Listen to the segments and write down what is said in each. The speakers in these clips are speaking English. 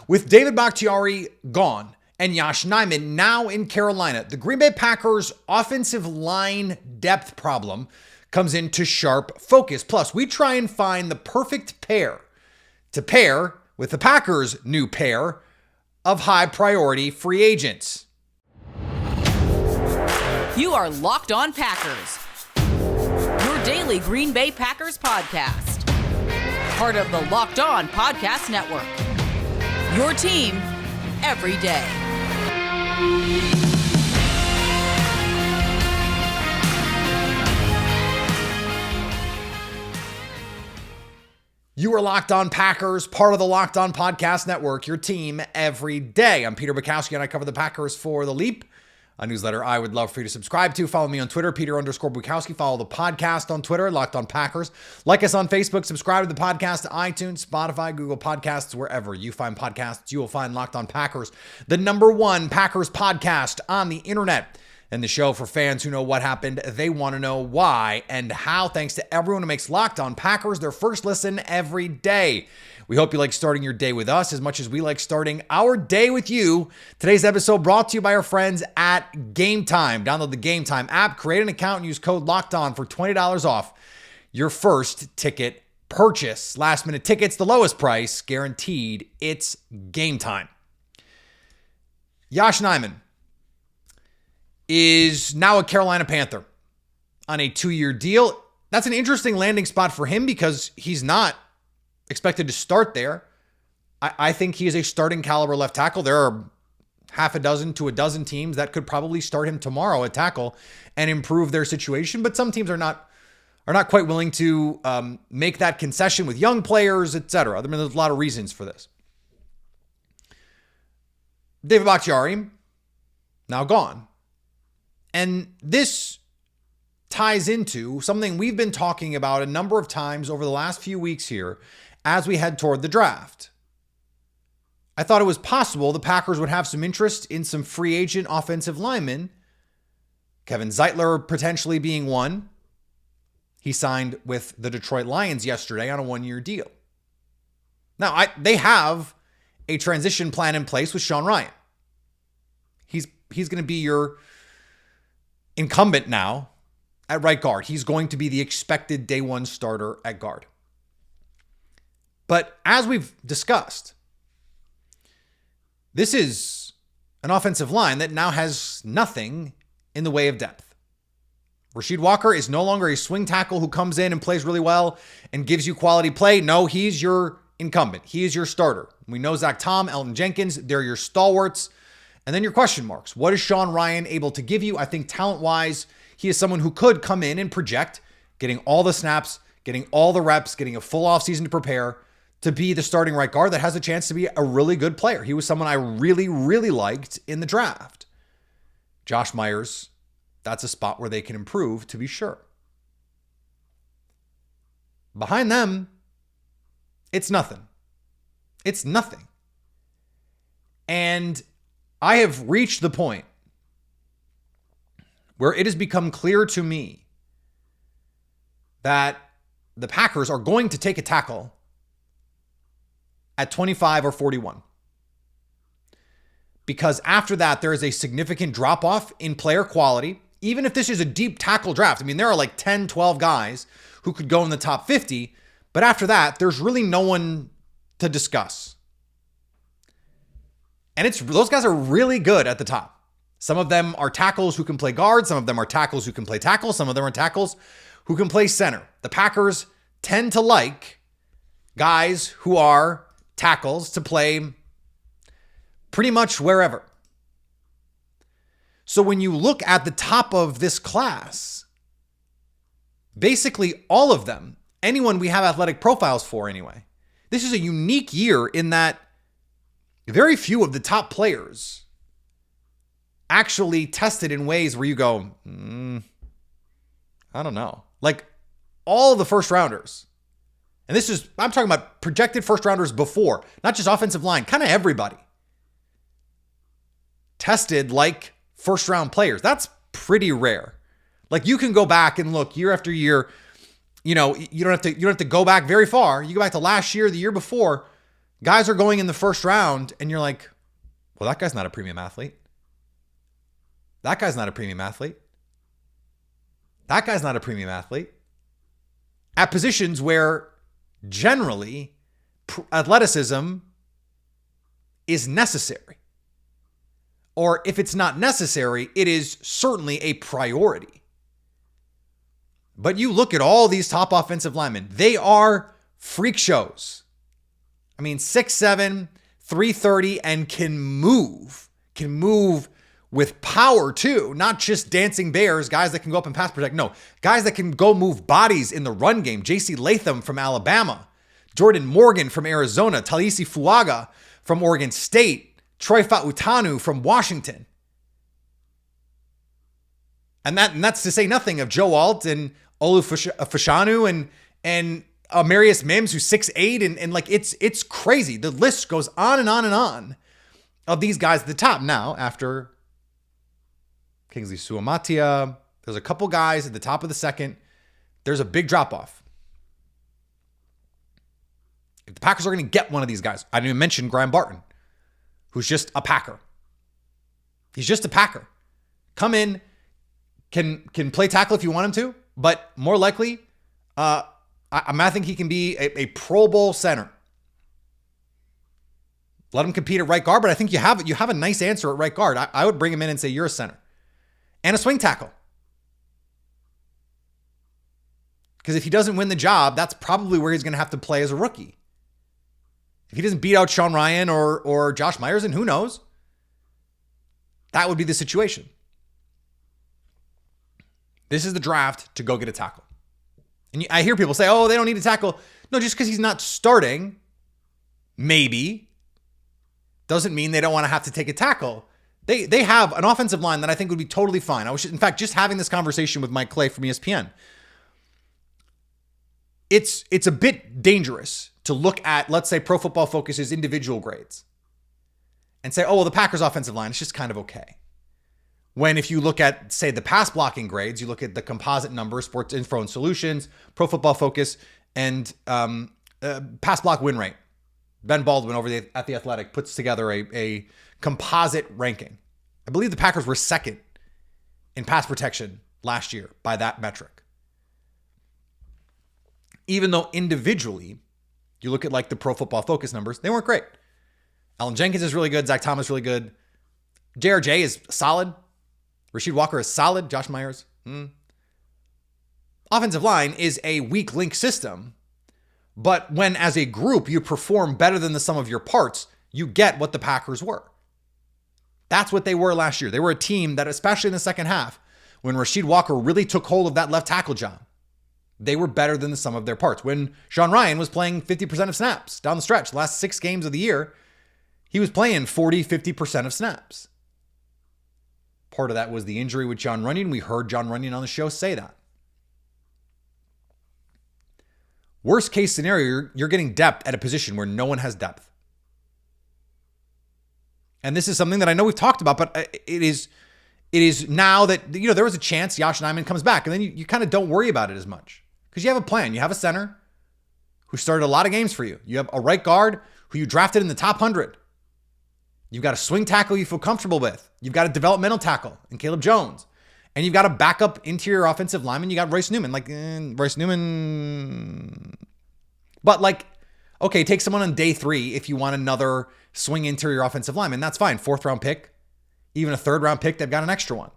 With David Bakhtiari gone and Yosh Nijman now in Carolina, the Green Bay Packers offensive line depth problem comes into sharp focus. Plus, we try and find the perfect pair to pair with the Packers' new pair of high priority free agents. You are Locked On Packers, your daily Green Bay Packers podcast. Part of the Locked On Podcast Network, your team every day. You are Locked On Packers, part of the Locked On Podcast Network, your team every day. I'm Peter Bukowski, and I cover the Packers for The Leap, a newsletter I would love for you to subscribe to. Follow me on Twitter, Peter_Bukowski. Follow the podcast on Twitter, Locked On Packers. Like us on Facebook. Subscribe to the podcast to iTunes, Spotify, Google Podcasts, wherever you find podcasts. You will find Locked On Packers, the #1 Packers podcast on the internet. And the show for fans who know what happened, they want to know why and how. Thanks to everyone who makes Locked On Packers their first listen every day. We hope you like starting your day with us as much as we like starting our day with you. Today's episode brought to you by our friends at Game Time. Download the Game Time app, create an account, and use code LOCKEDON for $20 off your first ticket purchase. Last minute tickets, the lowest price, guaranteed. It's Game Time. Yosh Nijman is now a Carolina Panther on a 2-year deal. That's an interesting landing spot for him because he's not expected to start there. I think he is a starting caliber left tackle. There are half a dozen to a dozen teams that could probably start him tomorrow at tackle and improve their situation, but some teams are not quite willing to make that concession with young players, etc. I mean, there's a lot of reasons for this. David Bakhtiari, now gone. And this ties into something we've been talking about a number of times over the last few weeks here as we head toward the draft. I thought it was possible the Packers would have some interest in some free agent offensive linemen, Kevin Zeitler potentially being one. He signed with the Detroit Lions yesterday on a 1-year deal. Now, they have a transition plan in place with Sean Rhyan. He's going to be your incumbent now at right guard. He's going to be the expected day one starter at guard. But as we've discussed, this is an offensive line that now has nothing in the way of depth. Rasheed Walker is no longer a swing tackle who comes in and plays really well and gives you quality play. No, he's your incumbent. He is your starter. We know Zach Tom, Elton Jenkins, they're your stalwarts. And then your question marks. What is Sean Rhyan able to give you? I think talent-wise, he is someone who could come in and project, getting all the snaps, getting all the reps, getting a full offseason to prepare to be the starting right guard that has a chance to be a really good player. He was someone I really, really liked in the draft. Josh Myers, that's a spot where they can improve, to be sure. Behind them, it's nothing. It's nothing. And I have reached the point where it has become clear to me that the Packers are going to take a tackle at 25 or 41. Because after that, there is a significant drop-off in player quality. Even if this is a deep tackle draft, I mean, there are like 10, 12 guys who could go in the top 50. But after that, there's really no one to discuss. And those guys are really good at the top. Some of them are tackles who can play guard. Some of them are tackles who can play tackle. Some of them are tackles who can play center. The Packers tend to like guys who are tackles to play pretty much wherever. So when you look at the top of this class, basically all of them, anyone we have athletic profiles for anyway, this is a unique year in that very few of the top players actually tested in ways where you go, I don't know. Like all the first rounders. And this is, I'm talking about projected first rounders before, not just offensive line, kind of everybody tested like first round players. That's pretty rare. Like you can go back and look year after year, you don't have to go back very far. You go back to last year, the year before, Guys are going in the first round, and you're like, well, that guy's not a premium athlete. That guy's not a premium athlete. That guy's not a premium athlete. At positions where generally athleticism is necessary. Or if it's not necessary, it is certainly a priority. But you look at all these top offensive linemen, they are freak shows. I mean, 6'7", 330, and can move with power too, not just dancing bears, guys that can go up and pass protect. No, guys that can go move bodies in the run game. J.C. Latham from Alabama, Jordan Morgan from Arizona, Talisi Fuaga from Oregon State, Troy Fautanu from Washington. And that's to say nothing of Joe Alt and Olu Fashanu and Marius Mims, who's 6'8", and like it's crazy. The list goes on and on and on of these guys at the top. Now, after Kingsley Suamatia, there's a couple guys at the top of the second. There's a big drop-off. If the Packers are going to get one of these guys, I didn't even mention Graham Barton, who's just a Packer. He's just a Packer. Come in, can play tackle if you want him to, but more likely, I think he can be a Pro Bowl center. Let him compete at right guard, but I think you have a nice answer at right guard. I would bring him in and say you're a center and a swing tackle. Because if he doesn't win the job, that's probably where he's going to have to play as a rookie. If he doesn't beat out Sean Ryan or Josh Myers, and who knows, that would be the situation. This is the draft to go get a tackle. And I hear people say, oh, they don't need a tackle. No, just because he's not starting, maybe, doesn't mean they don't want to have to take a tackle. They have an offensive line that I think would be totally fine. I was, in fact, just having this conversation with Mike Clay from ESPN. It's a bit dangerous to look at, let's say, Pro Football Focus's individual grades and say, oh, well, the Packers offensive line is just kind of okay. When if you look at, say, the pass blocking grades, you look at the composite numbers, Sports Info and Solutions, Pro Football Focus, and pass block win rate. Ben Baldwin at The Athletic puts together a composite ranking. I believe the Packers were second in pass protection last year by that metric. Even though individually, you look at like the Pro Football Focus numbers, they weren't great. Alan Jenkins is really good. Zach Thomas really good. JRJ is solid. Rasheed Walker is solid. Josh Myers. Offensive line is a weak link system. But when as a group you perform better than the sum of your parts, you get what the Packers were. That's what they were last year. They were a team that, especially in the second half, when Rasheed Walker really took hold of that left tackle job, they were better than the sum of their parts. When Sean Ryan was playing 50% of snaps down the stretch, the last 6 games of the year, he was playing 40, 50% of snaps. Part of that was the injury with John Runyon. We heard John Runyon on the show say that. Worst case scenario, you're getting depth at a position where no one has depth. And this is something that I know we've talked about, but it is now that, there was a chance Yosh Nijman comes back, and then you kind of don't worry about it as much because you have a plan. You have a center who started a lot of games for you. You have a right guard who you drafted in the top 100. You've got a swing tackle you feel comfortable with. You've got a developmental tackle in Caleb Jones. And you've got a backup interior offensive lineman. You got Royce Newman. Royce Newman. But okay, take someone on day 3 if you want another swing interior offensive lineman. That's fine. 4th round pick. Even a 3rd round pick, they've got an extra one.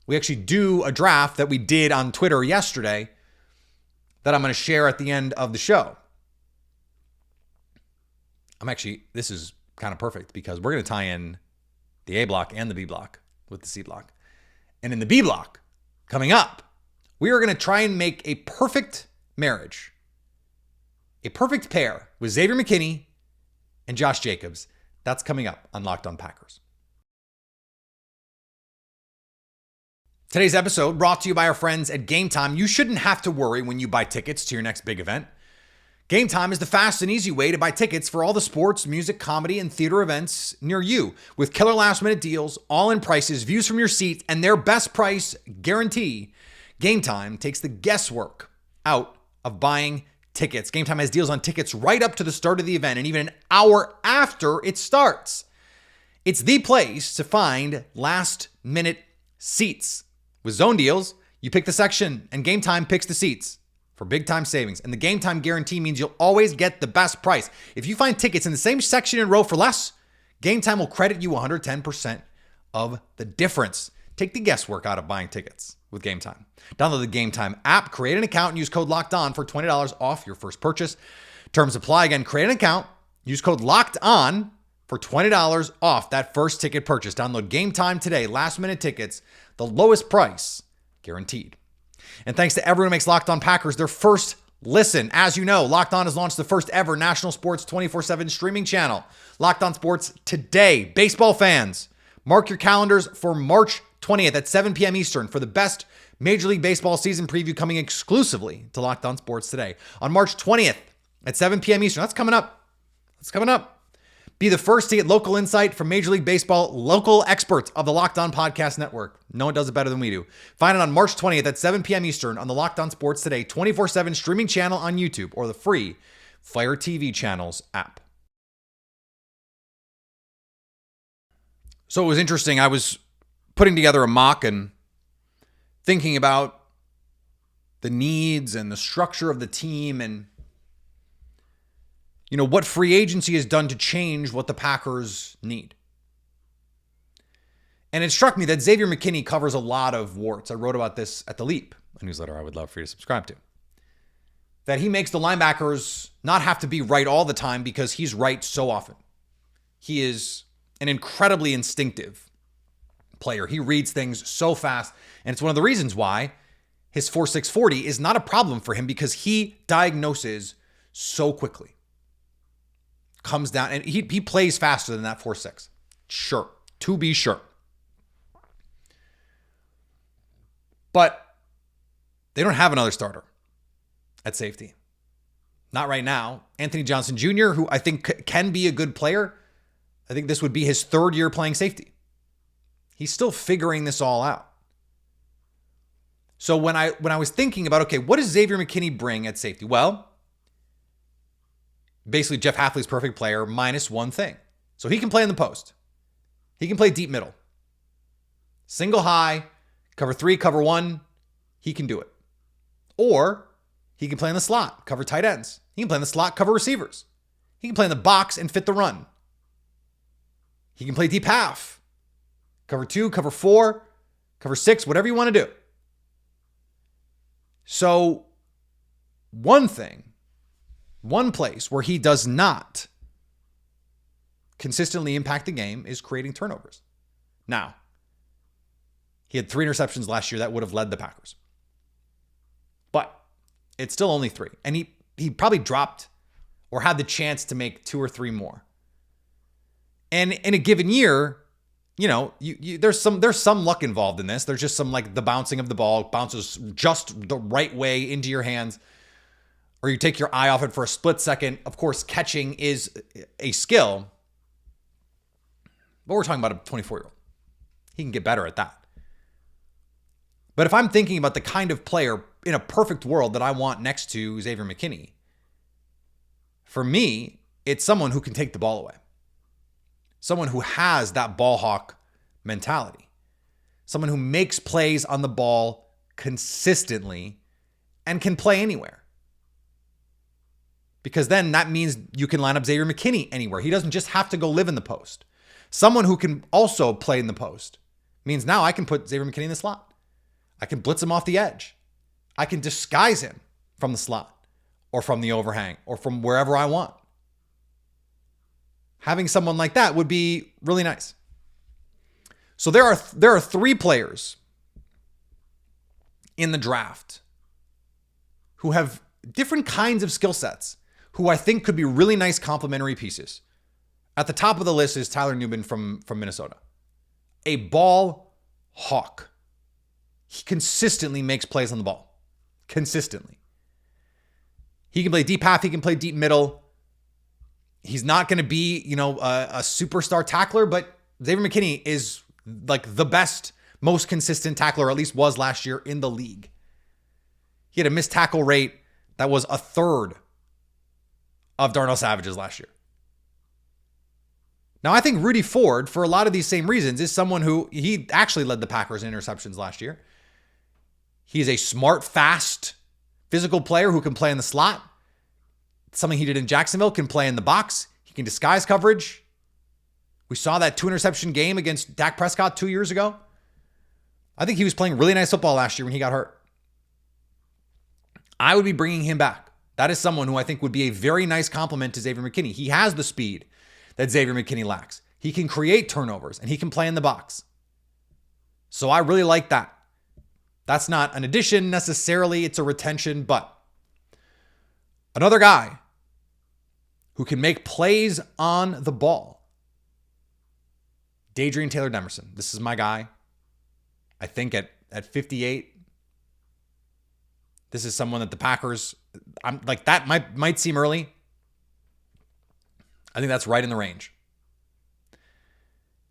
We actually do a draft that we did on Twitter yesterday that I'm going to share at the end of the show. This is kind of perfect because we're going to tie in the A block and the B block with the C block. And in the B block, coming up, we are going to try and make a perfect marriage, a perfect pair with Xavier McKinney and Josh Jacobs. That's coming up on Locked On Packers. Today's episode brought to you by our friends at Game Time. You shouldn't have to worry when you buy tickets to your next big event. Game Time is the fast and easy way to buy tickets for all the sports, music, comedy, and theater events near you. With killer last-minute deals, all-in prices, views from your seat, and their best price guarantee, Game Time takes the guesswork out of buying tickets. Game Time has deals on tickets right up to the start of the event and even an hour after it starts. It's the place to find last-minute seats. With Zone Deals, you pick the section and Game Time picks the seats for big-time savings. And the Game Time guarantee means you'll always get the best price. If you find tickets in the same section and row for less, Game Time will credit you 110% of the difference. Take the guesswork out of buying tickets with Game Time. Download the Game Time app, create an account, and use code LOCKEDON for $20 off your first purchase. Terms apply. Again, create an account, use code LOCKEDON for $20 off that first ticket purchase. Download Game Time today. Last-minute tickets, the lowest price guaranteed. And thanks to everyone who makes Locked On Packers their first listen. As you know, Locked On has launched the first ever national sports 24/7 streaming channel. Locked On Sports today. Baseball fans, mark your calendars for March 20th at 7 p.m. Eastern for the best Major League Baseball season preview coming exclusively to Locked On Sports today. On March 20th at 7 p.m. Eastern. That's coming up. Be the first to get local insight from Major League Baseball local experts of the Locked On Podcast Network. No one does it better than we do. Find it on March 20th at 7 p.m. Eastern on the Locked On Sports Today 24/7 streaming channel on YouTube or the free Fire TV channels app. So it was interesting. I was putting together a mock and thinking about the needs and the structure of the team and what free agency has done to change what the Packers need. And it struck me that Xavier McKinney covers a lot of warts. I wrote about this at The Leap, a newsletter I would love for you to subscribe to. That he makes the linebackers not have to be right all the time because he's right so often. He is an incredibly instinctive player. He reads things so fast. And it's one of the reasons why his 4.640 is not a problem for him because he diagnoses so quickly. Comes down and he plays faster than that 4.6. Sure, to be sure. But they don't have another starter at safety. Not right now. Anthony Johnson Jr., who I think can be a good player. I think this would be his third year playing safety. He's still figuring this all out. So when I was thinking about, okay, what does Xavier McKinney bring at safety? Well, basically Jeff Hafley's perfect player minus one thing. So he can play in the post. He can play deep middle. Single high, cover 3, cover 1, he can do it. Or he can play in the slot, cover tight ends. He can play in the slot, cover receivers. He can play in the box and fit the run. He can play deep half, cover 2, cover 4, cover 6, whatever you want to do. So one place where he does not consistently impact the game is creating turnovers. Now, he had 3 interceptions last year that would have led the Packers. But it's still only 3. And he probably dropped or had the chance to make 2 or 3 more. And in a given year, there's some luck involved in this. There's just some the bouncing of the ball bounces just the right way into your hands. Or you take your eye off it for a split second. Of course, catching is a skill. But we're talking about a 24-year-old. He can get better at that. But if I'm thinking about the kind of player in a perfect world that I want next to Xavier McKinney, for me, it's someone who can take the ball away. Someone who has that ball hawk mentality. Someone who makes plays on the ball consistently and can play anywhere. Because then that means you can line up Xavier McKinney anywhere. He doesn't just have to go live in the post. Someone who can also play in the post means now I can put Xavier McKinney in the slot. I can blitz him off the edge. I can disguise him from the slot or from the overhang or from wherever I want. Having someone like that would be really nice. So there are 3 players in the draft who have different kinds of skill sets who I think could be really nice complementary pieces. At the top of the list is Tyler Newman from Minnesota. A ball hawk. He consistently makes plays on the ball. Consistently. He can play deep half. He can play deep middle. He's not going to be, a superstar tackler, but Xavier McKinney is the best, most consistent tackler, or at least was last year in the league. He had a missed tackle rate that was a third of Darnell Savage's last year. Now, I think Rudy Ford, for a lot of these same reasons, is someone who he actually led the Packers in interceptions last year. He's a smart, fast, physical player who can play in the slot. Something he did in Jacksonville, can play in the box. He can disguise coverage. We saw that 2-interception game against Dak Prescott 2 years ago. I think he was playing really nice football last year when he got hurt. I would be bringing him back. That is someone who I think would be a very nice compliment to Xavier McKinney. He has the speed that Xavier McKinney lacks. He can create turnovers and he can play in the box. So I really like that. That's not an addition necessarily, it's a retention, but another guy who can make plays on the ball. Adrian Taylor-Demerson. This is my guy. I think at 58, this is someone that the Packers, I'm like, that might seem early. I think that's right in the range.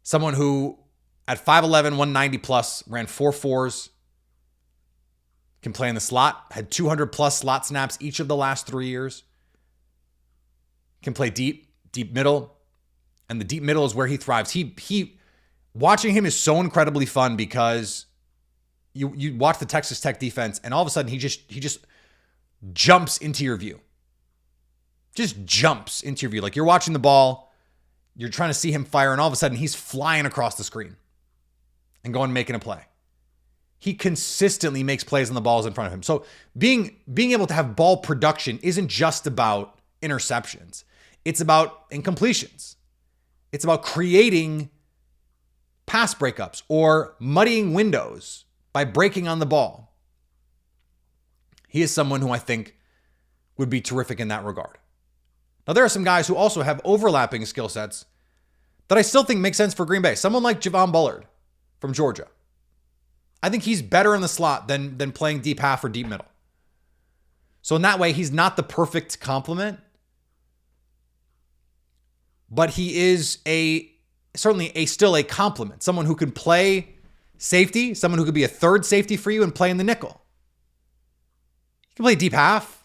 Someone who at 5'11", 190 plus, ran 4.4s, can play in the slot, had 200 plus slot snaps each of the last 3 years, can play deep middle, and the deep middle is where he thrives. He watching him is so incredibly fun because you watch the Texas Tech defense and all of a sudden he just jumps into your view. Just jumps into your view. Like you're watching the ball, you're trying to see him fire, and all of a sudden he's flying across the screen and going making a play. He consistently makes plays on the balls in front of him. So being able to have ball production isn't just about interceptions. It's about incompletions. It's about creating pass breakups or muddying windows by breaking on the ball. He is someone who I think would be terrific in that regard. Now, there are some guys who also have overlapping skill sets that I still think make sense for Green Bay. Someone like Javon Bullard from Georgia. I think he's better in the slot than playing deep half or deep middle. So in that way, he's not the perfect complement, but he is certainly still a complement. Someone who can play safety, someone who could be a third safety for you and play in the nickel. He can play deep half.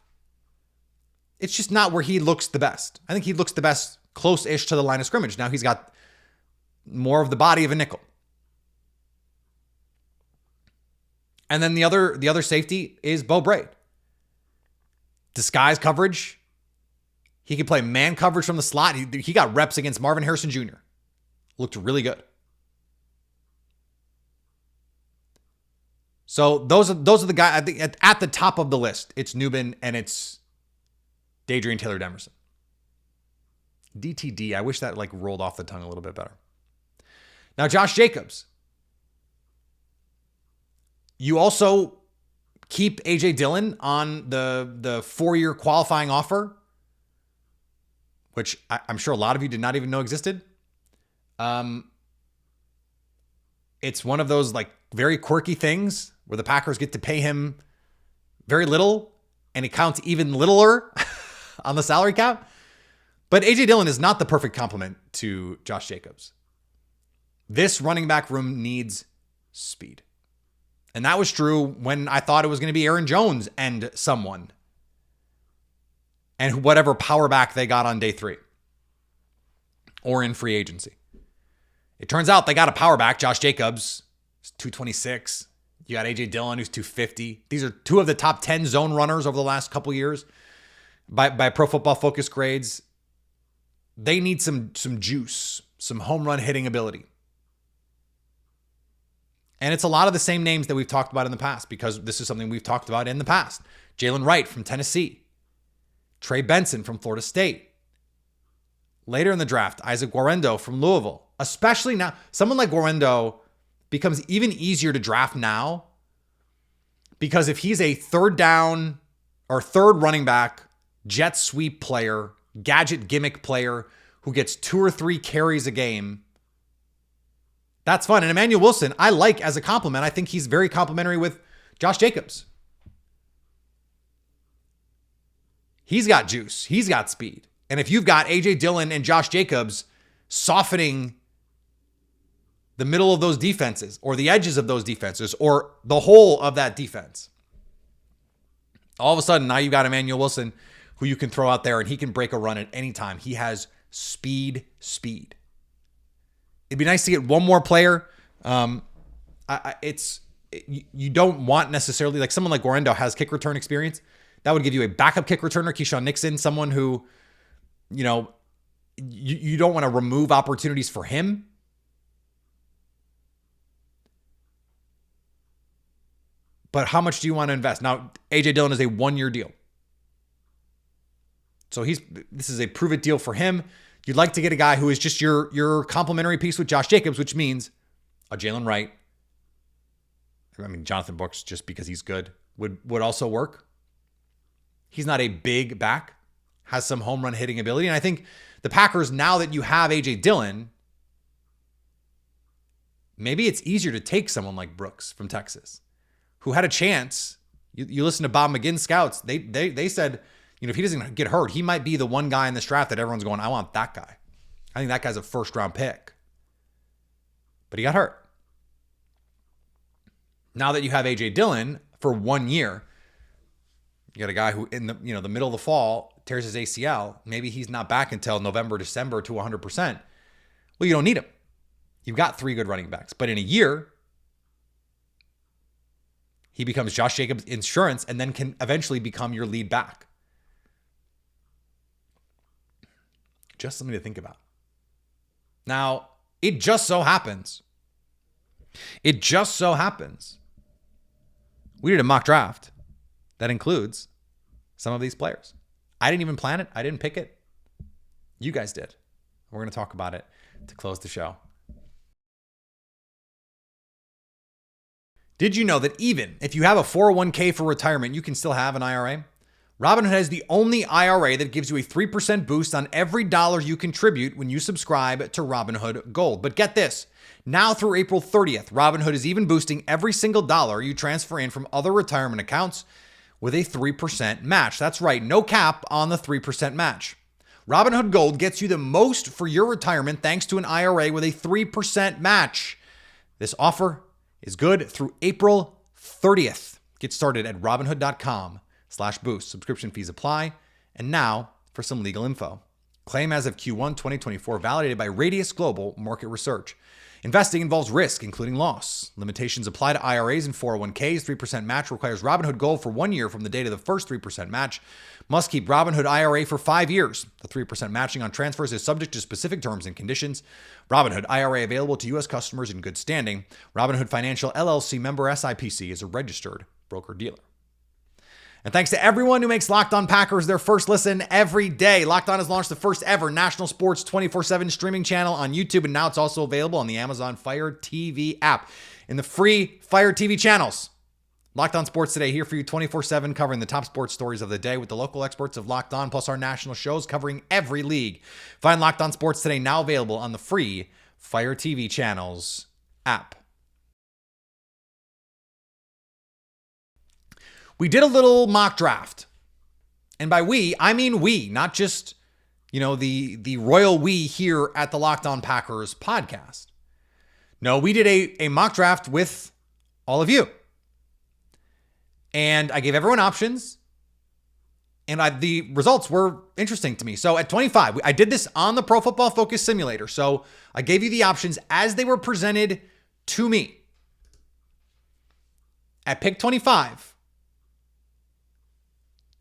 It's just not where he looks the best. I think he looks the best close-ish to the line of scrimmage. Now he's got more of the body of a nickel. And then the other safety is Bo Braid. Disguise coverage. He can play man coverage from the slot. He got reps against Marvin Harrison Jr. Looked really good. So those are the guys. I think at the top of the list, it's Nubin and it's Adrian Taylor-Demerson. DTD. I wish that rolled off the tongue a little bit better. Now, Josh Jacobs. You also keep A.J. Dillon on the 4-year qualifying offer, which I'm sure a lot of you did not even know existed. It's one of those very quirky things where the Packers get to pay him very little and it counts even littler on the salary cap. But A.J. Dillon is not the perfect complement to Josh Jacobs. This running back room needs speed. And that was true when I thought it was going to be Aaron Jones and someone. And whatever power back they got on day 3. Or in free agency. It turns out they got a power back, Josh Jacobs, who's 226. You got A.J. Dillon, who's 250. These are 2 of the top 10 zone runners over the last couple years by Pro Football Focus grades. They need some juice, some home run hitting ability. And it's a lot of the same names that we've talked about in the past because this is something we've talked about in the past. Jalen Wright from Tennessee. Trey Benson from Florida State. Later in the draft, Isaac Guarendo from Louisville. Especially now, someone like Guarendo becomes even easier to draft now because if he's a third down or third running back, jet sweep player, gadget gimmick player who gets 2 or 3 carries a game, that's fun. And Emmanuel Wilson, I like as a compliment. I think he's very complimentary with Josh Jacobs. He's got juice. He's got speed. And if you've got A.J. Dillon and Josh Jacobs softening the middle of those defenses or the edges of those defenses or the whole of that defense, All of a sudden, now you got Emmanuel Wilson, who you can throw out there, and he can break a run at any time. He has speed. It'd be nice to get one more player. You don't want necessarily, like someone like Guarendo has kick return experience. That would give you a backup kick returner, Keyshawn Nixon, someone who, you don't want to remove opportunities for him. But how much do you want to invest? Now, A.J. Dillon is a 1-year deal. So this is a prove-it deal for him. You'd like to get a guy who is just your complementary piece with Josh Jacobs, which means a Jalen Wright. I mean, Jonathan Brooks, just because he's good, would also work. He's not a big back, has some home run hitting ability. And I think the Packers, now that you have A.J. Dillon, maybe it's easier to take someone like Brooks from Texas, who had a chance. You listen to Bob McGinn's scouts. They said, if he doesn't get hurt, he might be the one guy in this draft that everyone's going, I want that guy. I think that guy's a first-round pick. But he got hurt. Now that you have A.J. Dillon for 1 year, you got a guy who in the middle of the fall tears his ACL. Maybe he's not back until November, December to 100%. Well, you don't need him. You've got 3 good running backs. But in a year, he becomes Josh Jacobs' insurance and then can eventually become your lead back. Just something to think about. Now, it just so happens. We did a mock draft that includes some of these players. I didn't even plan it. I didn't pick it. You guys did. We're going to talk about it to close the show. Did you know that even if you have a 401k for retirement, you can still have an IRA? Robinhood has the only IRA that gives you a 3% boost on every dollar you contribute when you subscribe to Robinhood Gold. But get this, now through April 30th, Robinhood is even boosting every single dollar you transfer in from other retirement accounts with a 3% match. That's right, no cap on the 3% match. Robinhood Gold gets you the most for your retirement thanks to an IRA with a 3% match. This offer is good through April 30th. Get started at robinhood.com/boost. Subscription fees apply. And now for some legal info. Claim as of Q1 2024, validated by Radius Global Market Research. Investing involves risk, including loss. Limitations apply to IRAs and 401ks. 3% match requires Robinhood Gold for 1 year from the date of the first 3% match. Must keep Robinhood IRA for 5 years. The 3% matching on transfers is subject to specific terms and conditions. Robinhood IRA available to U.S. customers in good standing. Robinhood Financial LLC member SIPC is a registered broker-dealer. And thanks to everyone who makes Locked On Packers their first listen every day. Locked On has launched the first ever national sports 24/7 streaming channel on YouTube, and now it's also available on the Amazon Fire TV app. In the free Fire TV channels, Locked On Sports Today here for you 24/7, covering the top sports stories of the day with the local experts of Locked On, plus our national shows covering every league. Find Locked On Sports Today now available on the free Fire TV channels app. We did a little mock draft. And by we, I mean we, not just, the royal we here at the Locked On Packers podcast. No, we did a mock draft with all of you. And I gave everyone options. And the results were interesting to me. So at 25, I did this on the Pro Football Focus Simulator. So I gave you the options as they were presented to me. At pick 25,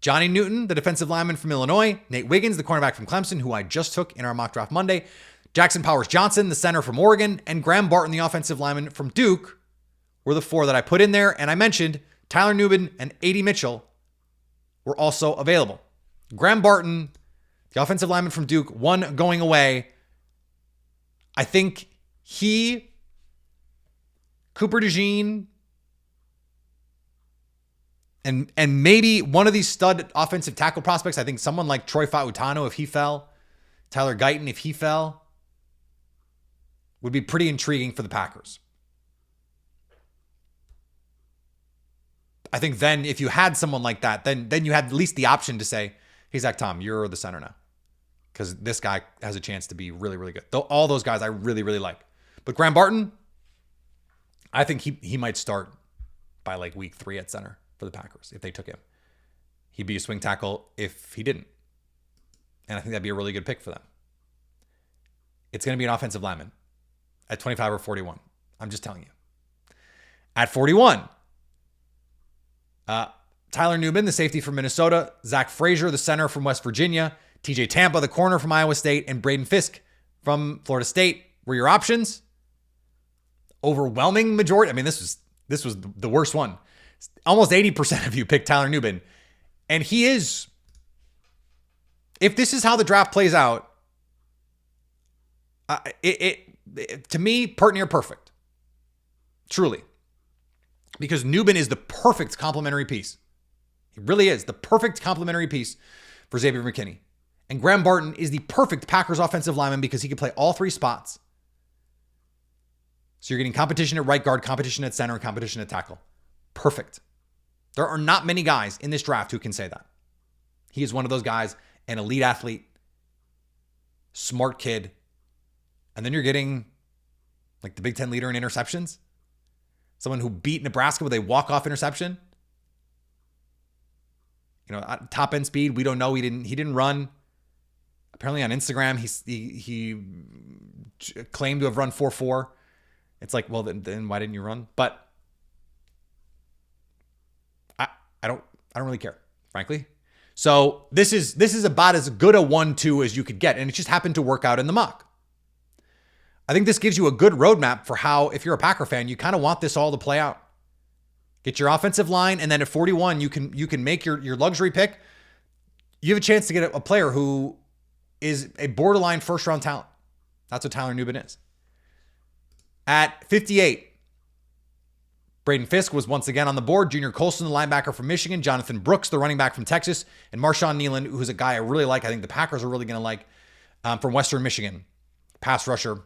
Johnny Newton, the defensive lineman from Illinois, Nate Wiggins, the cornerback from Clemson, who I just took in our mock draft Monday, Jackson Powers-Johnson, the center from Oregon, and Graham Barton, the offensive lineman from Duke, were the 4 that I put in there. And I mentioned Tyler Nubin and A.D. Mitchell were also available. Graham Barton, the offensive lineman from Duke, one going away. I think Cooper DeJean, and maybe one of these stud offensive tackle prospects, I think someone like Troy Fautano, if he fell, Tyler Guyton, if he fell, would be pretty intriguing for the Packers. I think then if you had someone like that, then you had at least the option to say, hey, Zach Tom, you're the center now. Because this guy has a chance to be really, really good. Though all those guys I really, really like. But Graham Barton, I think he might start by like week 3 at center for the Packers if they took him. he'd be a swing tackle if he didn't. And I think that'd be a really good pick for them. It's going to be an offensive lineman at 25 or 41. I'm just telling you. At 41, Tyler Nubin, the safety from Minnesota, Zach Frazier, the center from West Virginia, TJ Tampa, the corner from Iowa State, and Braden Fisk from Florida State were your options. Overwhelming majority. I mean, this was the worst one. Almost 80% of you picked Tyler Nubin. And he is, if this is how the draft plays out, to me, part near perfect. Truly. Because Nubin is the perfect complementary piece. He really is the perfect complementary piece for Xavier McKinney. And Graham Barton is the perfect Packers offensive lineman because he can play all three spots. So you're getting competition at right guard, competition at center, and competition at tackle. Perfect. There are not many guys in this draft who can say that. He is one of those guys, an elite athlete, smart kid. And then you're getting like the Big Ten leader in interceptions. Someone who beat Nebraska with a walk-off interception. You know, top end speed, we don't know. He didn't run. Apparently on Instagram, he claimed to have run 4.4. It's like, well, then why didn't you run? But I don't really care, frankly. So this is about as good a 1-2 as you could get, and it just happened to work out in the mock. I think this gives you a good roadmap for how, if you're a Packer fan, you kind of want this all to play out. Get your offensive line, and then at 41, you can make your luxury pick. You have a chance to get a player who is a borderline first-round talent. That's what Tyler Nubin is. At 58, Braden Fisk was once again on the board. Junior Colson, the linebacker from Michigan. Jonathan Brooks, the running back from Texas. And Marshawn Nealon, who's a guy I really like. I think the Packers are really going to like, from Western Michigan. Pass rusher.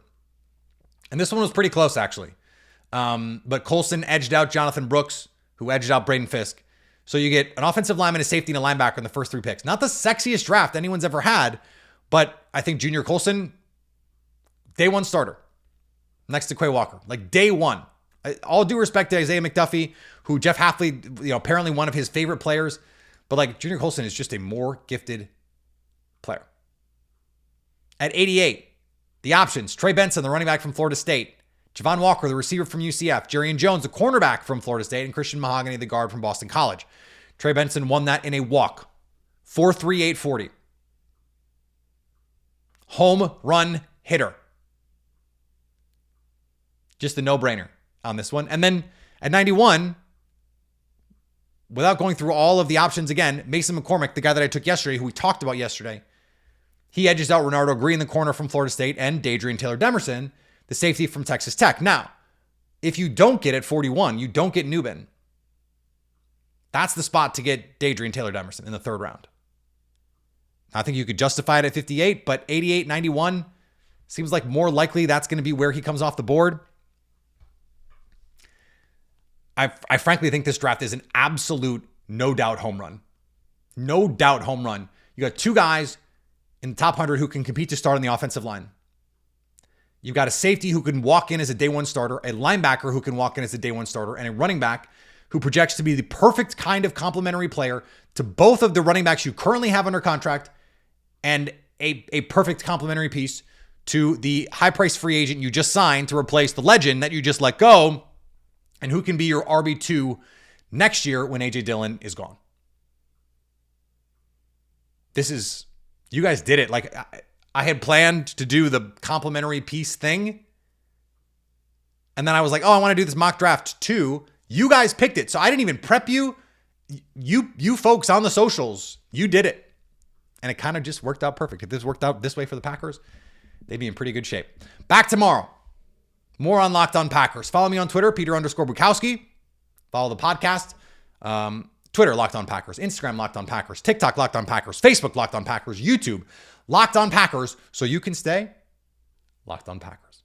And this one was pretty close, actually. But Colson edged out Jonathan Brooks, who edged out Braden Fisk. So you get an offensive lineman, a safety, and a linebacker in the first three picks. Not the sexiest draft anyone's ever had, but I think Junior Colson, day one starter, next to Quay Walker. Like day one. All due respect to Isaiah McDuffie, who Jeff Hafley, apparently one of his favorite players. But like Junior Colson is just a more gifted player. At 88, the options, Trey Benson, the running back from Florida State. Javon Walker, the receiver from UCF. Jerrion Jones, the cornerback from Florida State. And Christian Mahogany, the guard from Boston College. Trey Benson won that in a walk. 4.3, 840. Home run hitter. Just a no-brainer on this one. And then at 91, without going through all of the options again, Mason McCormick, the guy that I took yesterday, who we talked about yesterday, he edges out Renardo Green, the corner from Florida State, and Dadrian Taylor-Demerson, the safety from Texas Tech. Now, if you don't get at 41, you don't get Nubin. That's the spot to get Dadrian Taylor-Demerson in the third round. I think you could justify it at 58, but 88, 91 seems like more likely that's going to be where he comes off the board. I frankly think this draft is an absolute no doubt home run. No doubt home run. You got two guys in the top 100 who can compete to start on the offensive line. You've got a safety who can walk in as a day one starter, a linebacker who can walk in as a day one starter, and a running back who projects to be the perfect kind of complementary player to both of the running backs you currently have under contract and a perfect complementary piece to the high-priced free agent you just signed to replace the legend that you just let go, and who can be your RB2 next year when A.J. Dillon is gone. You guys did it. Like, I had planned to do the complimentary piece thing. And then I was like, oh, I want to do this mock draft too. You guys picked it. So I didn't even prep you. You folks on the socials, you did it. And it kind of just worked out perfect. If this worked out this way for the Packers, they'd be in pretty good shape. Back tomorrow. More on Locked On Packers. Follow me on Twitter, Peter_Bukowski. Follow the podcast. Twitter, Locked On Packers. Instagram, Locked On Packers. TikTok, Locked On Packers. Facebook, Locked On Packers. YouTube, Locked On Packers. So you can stay Locked On Packers.